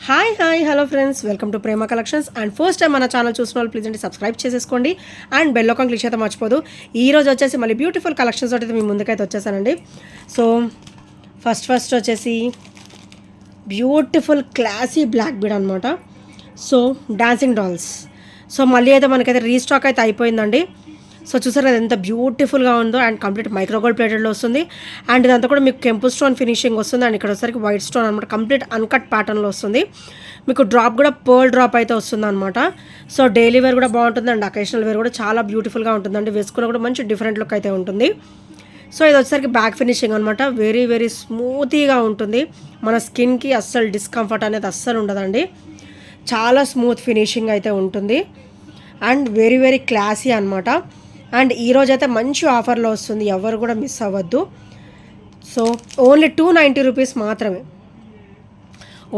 Hi hello friends, welcome to Prema collections. And first time మన channel చూసిన వాళ్ళు please అండి సబ్స్క్రైబ్ చేసేసుకోండి అండ్ బెల్ ఐకాన్ క్లిక్ అయితే మర్చిపోదు. ఈ రోజు వచ్చేసి మళ్ళీ బ్యూటిఫుల్ కలెక్షన్స్ అయితే మీ ముందుకైతే వచ్చేసానండి. సో ఫస్ట్ వచ్చేసి బ్యూటిఫుల్ క్లాసీ బ్లాక్ బీడ్ అనమాట. So dancing dolls. సో మళ్ళీ అయితే మనకైతే రీస్టాక్ అయితే అయిపోయిందండి. సో చూసారు అది ఎంత బ్యూటిఫుల్గా ఉందో. అండ్ కంప్లీట్ మైక్రోగోల్డ్ ప్లేటెడ్లో వస్తుంది. అండ్ ఇదంతా కూడా మీకు కెంపు స్టోన్ ఫినిషింగ్ వస్తుంది. అండ్ ఇక్కడ వచ్చేసరికి వైట్ స్టోన్ అనమాట, కంప్లీట్ అన్కట్ ప్యాటర్న్లో వస్తుంది. మీకు డ్రాప్ కూడా పర్ల్ డ్రాప్ అయితే వస్తుంది అనమాట. సో డైలీ వేర్ కూడా బాగుంటుంది అండ్ అకేషనల్ వేర్ కూడా చాలా బ్యూటిఫుల్గా ఉంటుందండి. వేసుకున్న కూడా మంచి డిఫరెంట్ లుక్ అయితే ఉంటుంది. సో ఇది వచ్చేసరికి బ్యాక్ ఫినిషింగ్ అనమాట. వెరీ స్మూతీగా ఉంటుంది. మన స్కిన్కి అస్సలు డిస్కంఫర్ట్ అనేది అస్సలు ఉండదండి. చాలా స్మూత్ ఫినిషింగ్ అయితే ఉంటుంది. అండ్ వెరీ క్లాసీ అనమాట. అండ్ ఈరోజు అయితే మంచి ఆఫర్లో వస్తుంది, ఎవరు కూడా మిస్ అవ్వద్దు. సో ఓన్లీ 290 రూపీస్ మాత్రమే.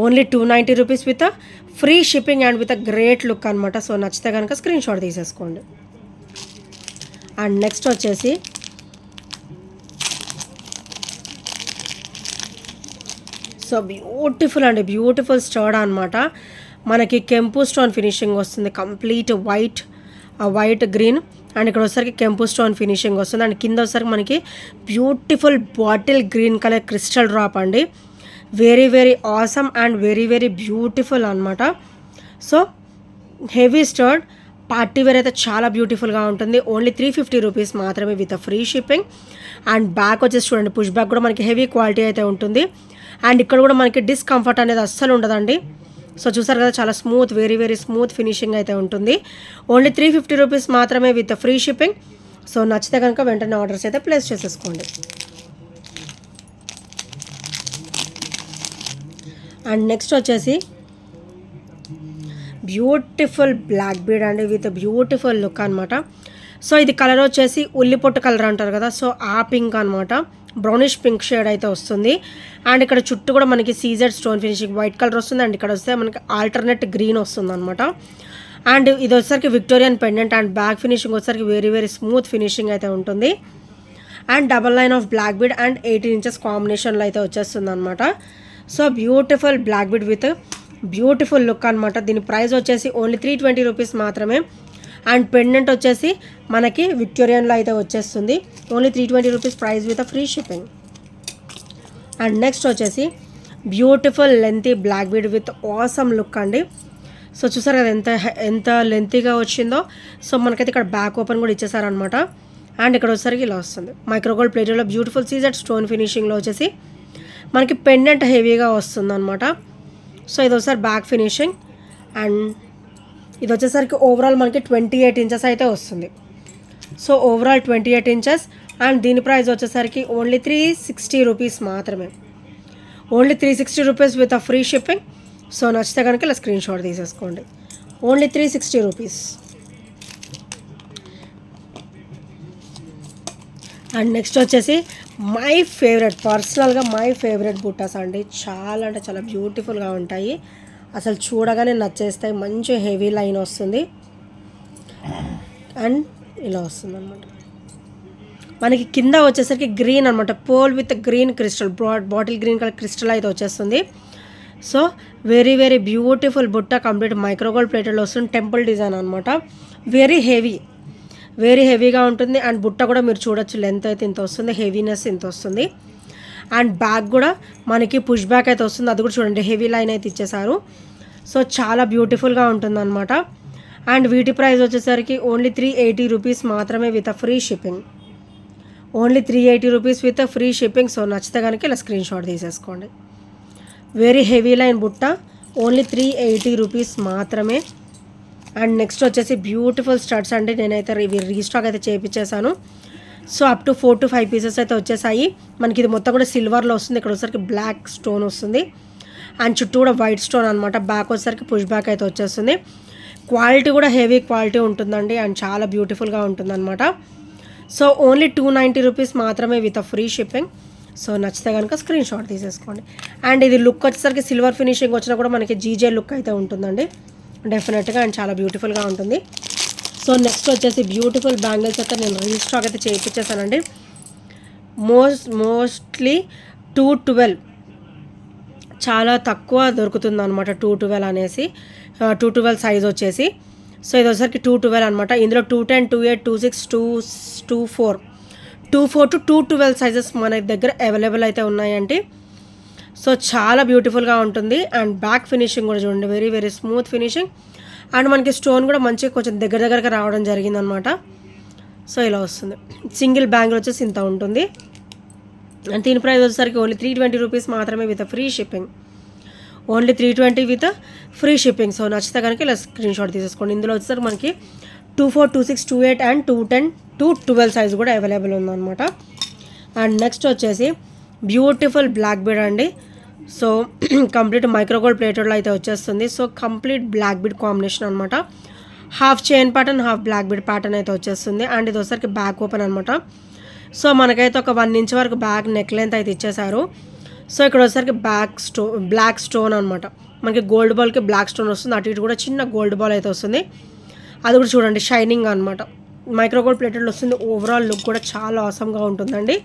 Only 290 rupees with free shipping and with great look అనమాట. సో నచ్చితే కనుక స్క్రీన్ షాట్ తీసేసుకోండి. అండ్ నెక్స్ట్ వచ్చేసి సో బ్యూటిఫుల్ స్టర్డ్ అనమాట. మనకి కెంపు స్టోన్ ఫినిషింగ్ వస్తుంది, కంప్లీట్ వైట్ గ్రీన్. అండ్ ఇక్కడ వచ్చేసరికి కెంపు స్టోన్ ఫినిషింగ్ వస్తుంది. అండ్ కింద వచ్చేసరికి మనకి beautiful bottle green colour crystal drop అండి. Very awesome and very beautiful అనమాట. So heavy stud party wear అయితే చాలా బ్యూటిఫుల్గా ఉంటుంది. ఓన్లీ 350 రూపీస్ మాత్రమే with free shipping. And back వచ్చేసి చూడండి, పుష్ బ్యాక్ కూడా మనకి హెవీ క్వాలిటీ అయితే ఉంటుంది. అండ్ ఇక్కడ కూడా మనకి డిస్కంఫర్ట్ అనేది అస్సలు ఉండదండి. సో చూసారు కదా, చాలా స్మూత్ వెరీ స్మూత్ ఫినిషింగ్ అయితే ఉంటుంది. ఓన్లీ 350 రూపీస్ మాత్రమే విత్ ఫ్రీ షిప్పింగ్. సో నచ్చితే కనుక వెంటనే ఆర్డర్స్ అయితే ప్లేస్ చేసేసుకోండి. అండ్ నెక్స్ట్ వచ్చేసి బ్యూటిఫుల్ బ్లాక్ బీడ్ అండి విత్ బ్యూటిఫుల్ లుక్ అనమాట. సో ఇది కలర్ వచ్చేసి ఉల్లిపొట్టు కలర్ అంటారు కదా, సో ఆ పింక్ అనమాట. బ్రౌనిష్ పింక్ షేడ్ అయితే వస్తుంది. అండ్ ఇక్కడ చుట్టూ కూడా మనకి CZ stone finishing white colour వస్తుంది. అండ్ ఇక్కడ వస్తే మనకి ఆల్టర్నేట్ గ్రీన్ వస్తుంది అనమాట. అండ్ ఇది వచ్చేసరికి Victorian pendant. And back finishing వచ్చేసరికి వెరీ స్మూత్ ఫినిషింగ్ అయితే ఉంటుంది. And double line of black bead and 18 inches కాంబినేషన్లో అయితే వచ్చేస్తుంది అనమాట. So beautiful black bead with beautiful look అనమాట. దీని ప్రైస్ వచ్చేసి ఓన్లీ 320 రూపీస్ మాత్రమే. అండ్ పెండెంట్ వచ్చేసి మనకి విక్టోరియన్లో అయితే వచ్చేస్తుంది. Only 320 rupees price with free shipping. And next వచ్చేసి beautiful lengthy black bead with awesome look అండి. సో చూసారు కదా ఎంత లెంతీగా వచ్చిందో. సో మనకైతే ఇక్కడ బ్యాక్ ఓపెన్ కూడా ఇచ్చేసారనమాట. అండ్ ఇక్కడ వచ్చేసరికి ఇలా వస్తుంది, మైక్రోగోల్డ్ ప్లేటెడ్లో బ్యూటిఫుల్ సీజెడ్ స్టోన్ ఫినిషింగ్లో వచ్చేసి మనకి పెండెంట్ హెవీగా వస్తుంది అనమాట. సో ఇది ఒకసారి బ్యాక్ ఫినిషింగ్. అండ్ ఇది వచ్చేసరికి ఓవరాల్ మనకి 28 ఇంచెస్ అయితే వస్తుంది. So overall 28 inches. అండ్ దీని ప్రైస్ వచ్చేసరికి ఓన్లీ 360 రూపీస్ మాత్రమే. Only 360 rupees with free shipping. So నచ్చితే కనుక ఇలా స్క్రీన్ షాట్ తీసేసుకోండి. Only 360 rupees. అండ్ నెక్స్ట్ వచ్చేసి పర్సనల్గా మై ఫేవరెట్ బుట్టాస్ అండి. చాలా అంటే చాలా బ్యూటిఫుల్గా ఉంటాయి, అసలు చూడగానే నచ్చేస్తాయి. మంచి హెవీ లైన్ వస్తుంది. అండ్ ఇలా వస్తుంది అనమాట. మనకి కింద వచ్చేసరికి గ్రీన్ అనమాట, pole with green crystal, bottle green colour crystal అయితే వచ్చేస్తుంది. సో వెరీ బ్యూటిఫుల్ బుట్ట, కంప్లీట్ మైక్రోగోల్డ్ ప్లేటెడ్లో వస్తుంది. టెంపుల్ డిజైన్ అనమాట. వెరీ హెవీగా ఉంటుంది. అండ్ బుట్ట కూడా మీరు చూడొచ్చు, లెంత్ అయితే ఇంత వస్తుంది, హెవీనెస్ ఇంత వస్తుంది. అండ్ బ్యాక్ కూడా మనకి పుష్ బ్యాక్ అయితే వస్తుంది, అది కూడా చూడండి హెవీ లైన్ అయితే ఇచ్చేసారు. సో చాలా బ్యూటిఫుల్గా ఉంటుందన్నమాట. అండ్ వీటి ప్రైస్ వచ్చేసరికి ఓన్లీ 380 రూపీస్ మాత్రమే with free shipping. Only 380 rupees with free shipping. So నచ్చితే కనుక ఇలా స్క్రీన్ షాట్ తీసేసుకోండి. వెరీ హెవీ లైన్ బుట్ట, ఓన్లీ 380 రూపీస్ మాత్రమే. అండ్ నెక్స్ట్ వచ్చేసి బ్యూటిఫుల్ స్టడ్స్ అండి. నేనైతే ఇవి రీస్టాక్ అయితే చేయించేసాను. So up to 4 to 5 pieces అయితే వచ్చేసాయి. మనకి ఇది మొత్తం కూడా సిల్వర్లో వస్తుంది. ఇక్కడ వచ్చేసరికి బ్లాక్ స్టోన్ వస్తుంది. అండ్ చుట్టూ కూడా వైట్ స్టోన్ అనమాట. బ్యాక్ వచ్చేసరికి పుష్ బ్యాక్ అయితే వచ్చేస్తుంది. క్వాలిటీ కూడా హెవీ క్వాలిటీ ఉంటుందండి. అండ్ చాలా బ్యూటిఫుల్గా ఉంటుందన్నమాట. సో ఓన్లీ 290 రూపీస్ మాత్రమే విత్ ఫ్రీ షిప్పింగ్. సో నచ్చితే కనుక స్క్రీన్ షాట్ తీసేసుకోండి. అండ్ ఇది లుక్ వచ్చేసరికి సిల్వర్ ఫినిషింగ్ వచ్చినా కూడా మనకి జీజే లుక్ అయితే ఉంటుందండి డెఫినెట్గా. అండ్ చాలా బ్యూటిఫుల్గా ఉంటుంది. సో నెక్స్ట్ వచ్చేసి బ్యూటిఫుల్ బ్యాంగిల్స్ అయితే నేను రీస్టాక్ అయితే చేయించేసానండి. మోస్ట్లీ 212 చాలా తక్కువ దొరుకుతుంది అనమాట 212 అనేసి 212 సైజ్ వచ్చేసి. సో ఇది వచ్చేసరికి 212 అనమాట. ఇందులో 210, 28, 26, 24 to 212 సైజెస్ మన దగ్గర అవైలబుల్ అయితే ఉన్నాయండి. సో చాలా బ్యూటిఫుల్గా ఉంటుంది. అండ్ బ్యాక్ ఫినిషింగ్ కూడా చూడండి, very very smooth finishing. And మనకి స్టోన్ కూడా మంచిగా కొంచెం దగ్గరగా రావడం జరిగిందనమాట. సో ఇలా వస్తుంది. సింగిల్ బ్యాంగిల్ వచ్చేసి ఇంత ఉంటుంది. అండ్ దీని ప్రైస్ వచ్చేసరికి ఓన్లీ 320 రూపీస్ మాత్రమే with free shipping. Only 320 with free shipping. So నచ్చితే కనుక ఇలా స్క్రీన్ షాట్ తీసేసుకోండి. ఇందులో వచ్చేసరికి మనకి 24, 26, 28 అండ్ 210 to 12 సైజ్ కూడా అవైలబుల్ ఉందన్నమాట. అండ్ నెక్స్ట్ వచ్చేసి బ్యూటిఫుల్ బ్లాక్ బీడ్ అండి. సో కంప్లీట్ మైక్రోగోల్డ్ ప్లేటెడ్లో అయితే వచ్చేస్తుంది. So complete black bead combination అనమాట. Half chain pattern, half black bead pattern అయితే వచ్చేస్తుంది. అండ్ ఇది వచ్చేసరికి బ్యాక్ ఓపెన్ అనమాట. సో మనకైతే ఒక 1 ఇంచ్ వరకు బ్యాక్ నెక్ లెంత్ అయితే ఇచ్చేసారు. సో ఇక్కడ వచ్చేసరికి బ్లాక్ స్టోన్ అనమాట. మనకి గోల్డ్ బాల్కి బ్లాక్ స్టోన్ వస్తుంది, అటు ఇటు కూడా చిన్న గోల్డ్ బాల్ అయితే వస్తుంది. అది కూడా చూడండి షైనింగ్ అనమాట. మైక్రోగోల్డ్ ప్లేటెడ్లో వస్తుంది. ఓవరాల్ లుక్ కూడా చాలా ఆసమ్గా ఉంటుందండి.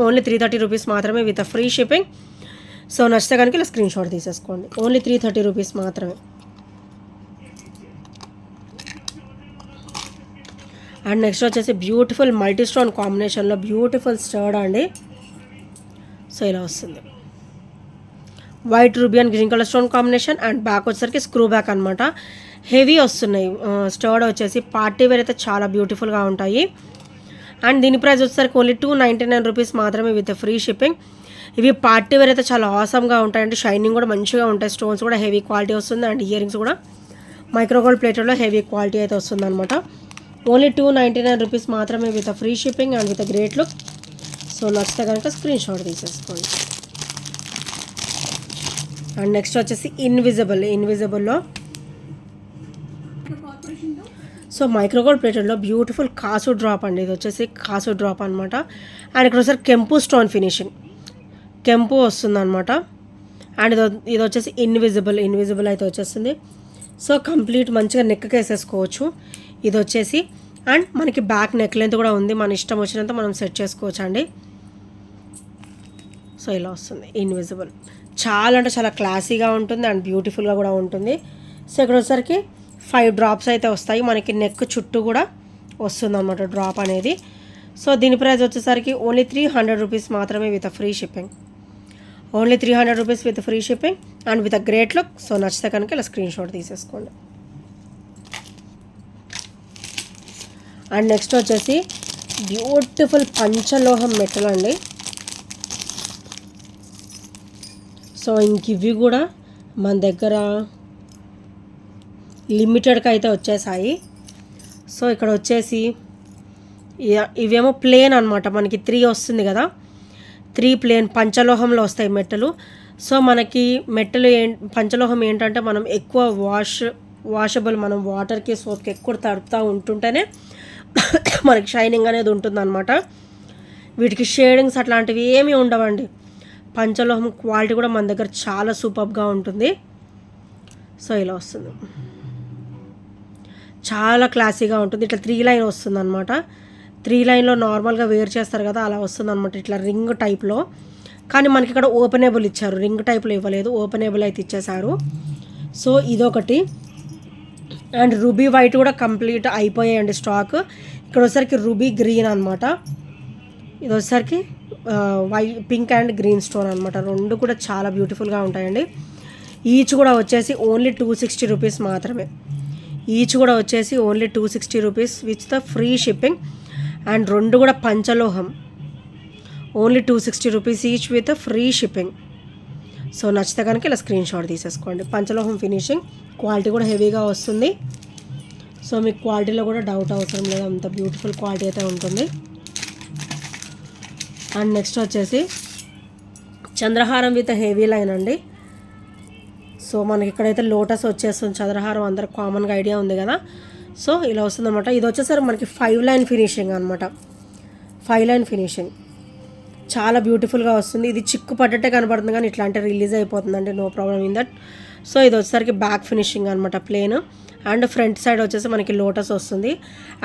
ఓన్లీ 330 రూపీస్ మాత్రమే విత్ ఫ్రీ షిప్పింగ్. సో నచ్చితే కనుక ఇలా స్క్రీన్ షాట్ తీసేసుకోండి. ఓన్లీ 330 రూపీస్ మాత్రమే. అండ్ నెక్స్ట్ వచ్చేసి బ్యూటిఫుల్ మల్టీ స్టోన్ కాంబినేషన్లో బ్యూటిఫుల్ స్టర్డ్ అండి. సో ఇలా వస్తుంది. White ruby and green colour stone combination. And back వచ్చేసరికి స్క్రూ బ్యాక్ అనమాట. హెవీ వస్తున్నాయి. స్టర్డ్ వచ్చేసి పార్టీ వేర్ అయితే చాలా బ్యూటిఫుల్గా ఉంటాయి. అండ్ దీని ప్రైస్ వచ్చేసరికి ఓన్లీ 299 రూపీస్ మాత్రమే విత్ ఫ్రీ షిప్పింగ్. ఇవి పార్టీ వేర్ అయితే చాలా ఆసమ్గా ఉంటాయండి. షైనింగ్ కూడా మంచిగా ఉంటాయి. స్టోన్స్ కూడా హెవీ క్వాలిటీ వస్తుంది. అండ్ ఇయర్ రింగ్స్ కూడా మైక్రోగోల్డ్ ప్లేటెడ్లో హెవీ క్వాలిటీ అయితే వస్తుంది అనమాట. ఓన్లీ 299 రూపీస్ మాత్రమే with free shipping and with great look. So నచ్చితే కనుక స్క్రీన్ షాట్ తీసేసుకోండి. అండ్ నెక్స్ట్ వచ్చేసి ఇన్విజిబుల్లో సో మైక్రోగోల్డ్ ప్లేటెడ్లో బ్యూటిఫుల్ కాసు డ్రాప్ అండి. ఇది వచ్చేసి కాసు డ్రాప్ అనమాట. అండ్ ఇక్కడ వచ్చేసి కెంపు స్టోన్ ఫినిషింగ్, కెంపు వస్తుంది అనమాట. అండ్ ఇది వచ్చేసి ఇన్విజిబుల్ అయితే వచ్చేస్తుంది. సో కంప్లీట్ మంచిగా నెక్కి వేసేసుకోవచ్చు. ఇది వచ్చేసి అండ్ మనకి బ్యాక్ నెక్ లెంత్ కూడా ఉంది. మన ఇష్టం వచ్చినంత మనం సెట్ చేసుకోవచ్చు అండి. సో ఇలా వస్తుంది ఇన్విజిబుల్. చాలా అంటే చాలా క్లాసీగా ఉంటుంది అండ్ బ్యూటిఫుల్గా కూడా ఉంటుంది. సో ఇక్కడ వచ్చేసరికి 5 డ్రాప్స్ అయితే వస్తాయి. మనకి నెక్ చుట్టూ కూడా వస్తుంది అన్నమాట డ్రాప్ అనేది. సో దీని ప్రైస్ వచ్చేసరికి ఓన్లీ 300 రూపీస్ మాత్రమే with free shipping. Only 300 rupees with free shipping and with great look. So నచ్చితే కనుక ఇలా స్క్రీన్ షాట్ తీసేసుకోండి. అండ్ నెక్స్ట్ వచ్చేసి బ్యూటిఫుల్ పంచలోహం మెటల్ అండి. సో ఇంక ఇవి కూడా మన దగ్గర లిమిటెడ్గా అయితే వచ్చేసాయి. సో ఇక్కడ వచ్చేసి ఇవేమో ప్లేన్ అనమాట. మనకి 3 వస్తుంది కదా, 3 ప్లేన్ పంచలోహంలో వస్తాయి మెట్టలు. సో మనకి మెట్టలు పంచలోహం ఏంటంటే మనం ఎక్కువ వాషబుల్, మనం వాటర్కి సోప్కి ఎక్కువ తడుపుతూ ఉంటుంటేనే మనకి షైనింగ్ అనేది ఉంటుందన్నమాట. వీటికి షేడింగ్స్ అట్లాంటివి ఏమీ ఉండవండి. పంచలోహం క్వాలిటీ కూడా మన దగ్గర చాలా సూపర్గా ఉంటుంది. సో ఇలా వస్తుంది, చాలా క్లాసీగా ఉంటుంది. ఇట్లా 3 లైన్ వస్తుంది అనమాట. 3 లైన్లో నార్మల్గా వేర్ చేస్తారు కదా, అలా వస్తుంది అనమాట. ఇట్లా రింగ్ టైప్లో. కానీ మనకి ఇక్కడ ఓపెనేబుల్ ఇచ్చారు, రింగ్ టైప్లో ఇవ్వలేదు, ఓపెనేబుల్ అయితే ఇచ్చేసారు. సో ఇదొకటి. అండ్ రూబీ వైట్ కూడా కంప్లీట్ అయిపోయాయండి స్టాక్. ఇక్కడ వచ్చేసరికి రూబీ గ్రీన్ అనమాట. ఇది వచ్చేసరికి పింక్ అండ్ గ్రీన్ స్టోన్ అనమాట. 2 కూడా చాలా బ్యూటిఫుల్గా ఉంటాయండి. ఈచ్ కూడా వచ్చేసి ఓన్లీ 260 రూపీస్ మాత్రమే. ఈచ్ కూడా వచ్చేసి only 260 rupees with the free shipping. And 2 కూడా పంచలోహం, only 260 rupees each with free shipping. So నచ్చితే కనుక ఇలా స్క్రీన్ షాట్ తీసేసుకోండి. పంచలోహం ఫినిషింగ్, క్వాలిటీ కూడా హెవీగా వస్తుంది. సో మీకు క్వాలిటీలో కూడా డౌట్ అవసరం లేదు, అంత బ్యూటిఫుల్ క్వాలిటీ అయితే ఉంటుంది. అండ్ నెక్స్ట్ వచ్చేసి చంద్రహారం విత్ హెవీ లైన్ అండి. సో మనకి ఇక్కడైతే లోటస్ వచ్చేస్తుంది. చంద్రహారం అందరికి కామన్గా ఐడియా ఉంది కదా. సో ఇలా వస్తుంది అనమాట. ఇది వచ్చేసరికి మనకి 5 లైన్ ఫినిషింగ్ అనమాట. 5 లైన్ ఫినిషింగ్ చాలా బ్యూటిఫుల్గా వస్తుంది. ఇది చిక్కు పడ్డట్టే కనబడుతుంది కానీ ఇట్లా అంటే రిలీజ్ అయిపోతుందండి, no problem in that. So ఇది వచ్చేసరికి బ్యాక్ ఫినిషింగ్ అనమాట, ప్లేన్. అండ్ ఫ్రంట్ సైడ్ వచ్చేసి మనకి లోటస్ వస్తుంది.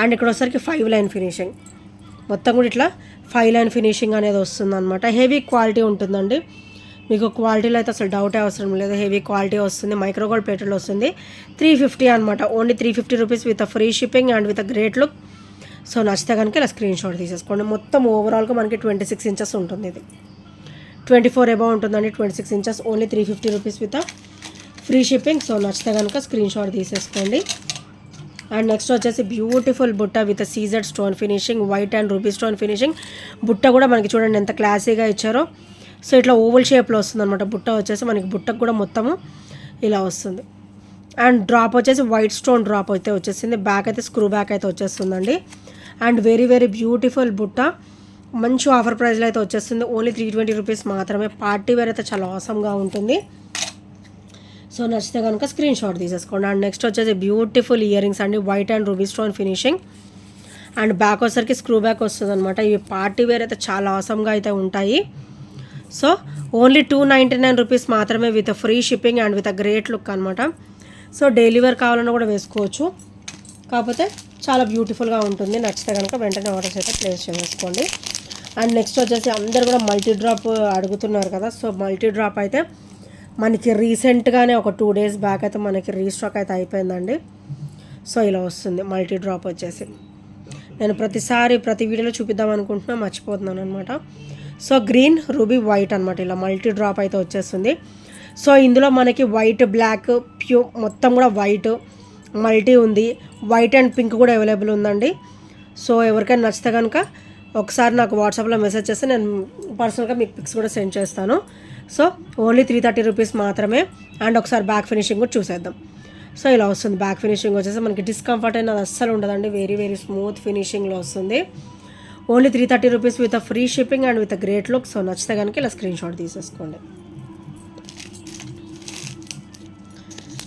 అండ్ ఇక్కడ వచ్చేసరికి 5 లైన్ ఫినిషింగ్, మొత్తం కూడా ఇట్లా 5 లైన్ ఫినిషింగ్ అనేది వస్తుంది అనమాట. హెవీ క్వాలిటీ ఉంటుందండి. మీకు క్వాలిటీలో అయితే అసలు డౌటే అవసరం లేదు, హెవీ క్వాలిటీ వస్తుంది, మైక్రో గోల్డ్ ప్లేటెడ్ వస్తుంది. 350 అనమాట, only 350 rupees with free shipping and with great look. So నచ్చితే కనుక ఇలా స్క్రీన్ షాట్ తీసేసుకోండి. మొత్తం ఓవరాల్గా మనకి 26 ఇంచెస్ ఉంటుంది, ఇది 24 అబౌవ్ ఉంటుందండి, 26 inches, only 350 rupees with free shipping. So నచ్చితే కనుక స్క్రీన్ షాట్ తీసేసుకోండి. అండ్ నెక్స్ట్ వచ్చేసి బ్యూటిఫుల్ బుట్ట with CZ stone finishing, white and ruby stone finishing. బుట్ట కూడా మనకి చూడండి ఎంత క్లాసీగా ఇచ్చారో. సో ఇట్లా ఓవల్ షేప్లో వస్తుంది అనమాట బుట్ట వచ్చేసి, మనకి బుట్టకు కూడా మొత్తము ఇలా వస్తుంది. అండ్ డ్రాప్ వచ్చేసి వైట్ స్టోన్ డ్రాప్ అయితే వచ్చేసింది, బ్యాక్ అయితే స్క్రూ బ్యాక్ అయితే వచ్చేస్తుందండి. అండ్ వెరీ వెరీ బ్యూటిఫుల్ బుట్ట, మంచి ఆఫర్ ప్రైస్లో అయితే వచ్చేస్తుంది, ఓన్లీ 320 రూపీస్ మాత్రమే. పార్టీ వేర్ అయితే చాలా ఆసమ్గా ఉంటుంది. సో నచ్చితే కనుక స్క్రీన్ షాట్ తీసేసుకోండి. అండ్ నెక్స్ట్ వచ్చేసి బ్యూటిఫుల్ ఇయర్ రింగ్స్ అండి, white and ruby stone finishing. And back వచ్చేసరికి స్క్రూ బ్యాక్ వస్తుంది అనమాట. ఇవి పార్టీ వేర్ అయితే చాలా ఆసమ్గా అయితే ఉంటాయి. సో ఓన్లీ 299 రూపీస్ మాత్రమే with free shipping and with great look అనమాట. సో డైలీ వేర్ కావాలన్నా కూడా వేసుకోవచ్చు, కాకపోతే చాలా బ్యూటిఫుల్గా ఉంటుంది. నచ్చితే కనుక వెంటనే ఆర్డర్స్ అయితే ప్లేస్ చేసుకోండి. అండ్ నెక్స్ట్ వచ్చేసి అందరు కూడా మల్టీ డ్రాప్ అడుగుతున్నారు కదా, సో మల్టీ డ్రాప్ అయితే మనకి రీసెంట్గానే ఒక 2 days బ్యాక్ అయితే మనకి రీస్టాక్ అయితే అయిపోయిందండి. సో ఇలా వస్తుంది మల్టీ డ్రాప్ వచ్చేసి. నేను ప్రతి వీడియోలో చూపిద్దాం అనుకుంటున్నా, మర్చిపోతున్నాను అనమాట. సో గ్రీన్ రూబీ వైట్ అనమాట, ఇలా మల్టీ డ్రాప్ అయితే వచ్చేస్తుంది. సో ఇందులో మనకి వైట్ బ్లాక్ మొత్తం కూడా వైట్ మల్టీ ఉంది, వైట్ అండ్ పింక్ కూడా అవైలబుల్ ఉందండి. సో ఎవరికైనా నచ్చితే కనుక ఒకసారి నాకు వాట్సాప్లో మెసేజ్ చేస్తే నేను పర్సనల్గా మీకు పిక్స్ కూడా సెండ్ చేస్తాను. సో ఓన్లీ 330 రూపీస్ మాత్రమే. అండ్ ఒకసారి బ్యాక్ ఫినిషింగ్ కూడా చూసేద్దాం. సో ఇలా వస్తుంది బ్యాక్ ఫినిషింగ్ వచ్చేసి, మనకి డిస్కంఫర్ట్ అనేది అస్సలు ఉండదండి, వెరీ వెరీ స్మూత్ ఫినిషింగ్లో వస్తుంది. Only 330 rupees with free shipping and with great look. So నచ్చితే కనుక ఇలా స్క్రీన్ షాట్ తీసేసుకోండి.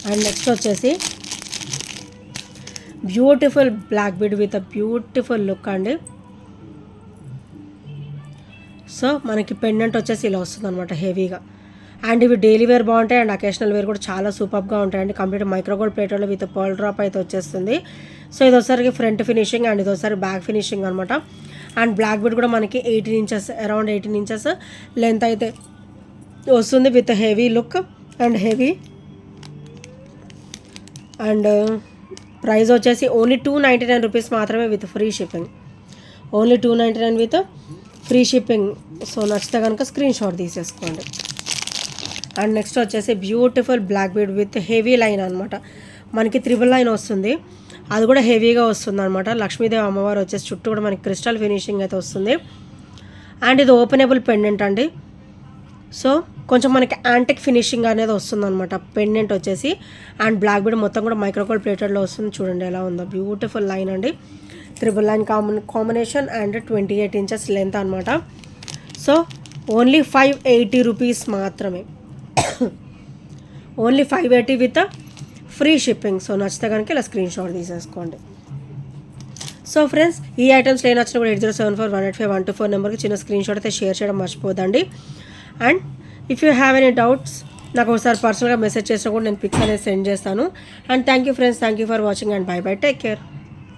అండ్ నెక్స్ట్ వచ్చేసి beautiful black bead with beautiful look అండి. సో మనకి పెండెంట్ వచ్చేసి ఇలా వస్తుంది అనమాట హెవీగా. అండ్ ఇవి డైలీ వేర్ బాగుంటాయి అండ్ అకేషనల్ వేర్ కూడా చాలా సూపర్గా ఉంటాయండి. కంప్లీట్ మైక్రో గోల్డ్ ప్లేటెడ్లో విత్ పర్ల్ డ్రాప్ అయితే వచ్చేస్తుంది. సో ఇది ఒకసారికి ఫ్రంట్ ఫినిషింగ్ అండ్ ఇది ఒకసారి బ్యాక్ ఫినిషింగ్ అనమాట. అండ్ బ్లాక్ బీడ్ కూడా మనకి 18 ఇంచెస్, అరౌండ్ 18 ఇంచెస్ లెంత్ అయితే వస్తుంది with heavy look and heavy. And price వచ్చేసి ఓన్లీ 299 రూపీస్ మాత్రమే with free shipping, only 299 with free shipping. So నచ్చితే కనుక స్క్రీన్ షాట్ తీసేసుకోండి. అండ్ నెక్స్ట్ వచ్చేసి beautiful black bead with heavy line అనమాట, మనకి 3 లైన్ వస్తుంది, అది కూడా హెవీగా వస్తుంది అనమాట. లక్ష్మీదేవి అమ్మవారు వచ్చేసి చుట్టూ కూడా మనకి క్రిస్టల్ ఫినిషింగ్ అయితే వస్తుంది. అండ్ ఇది ఓపెనబుల్ పెండెంట్ అండి. సో కొంచెం మనకి యాంటిక్ ఫినిషింగ్ అనేది వస్తుంది అనమాట పెండెంట్ వచ్చేసి. అండ్ బ్లాక్ బీడ్ మొత్తం కూడా మైక్రో గోల్డ్ ప్లేటెడ్లో వస్తుంది, చూడండి ఎలా ఉందో, బ్యూటిఫుల్ లైన్ అండి. 3 line combination and 28 inches length అనమాట. సో ఓన్లీ 580 రూపీస్ మాత్రమే, only 580 with free shipping. So నచ్చితే కనుక ఇలా స్క్రీన్ షాట్ తీసేసుకోండి. సో ఫ్రెండ్స్, ఈ ఐటమ్స్ ఏ నచ్చినా కూడా 8074185124 నెంబర్కి చిన్న స్క్రీన్ షాట్ అయితే షేర్ చేయడం మర్చిపోదండి. And if you have any doubts నాకు ఒకసారి పర్సనల్గా మెసేజ్ చేసినా కూడా నేను పిక్స్ అనేది సెండ్ చేస్తాను. And thank you friends, thank you for watching and by by, take care.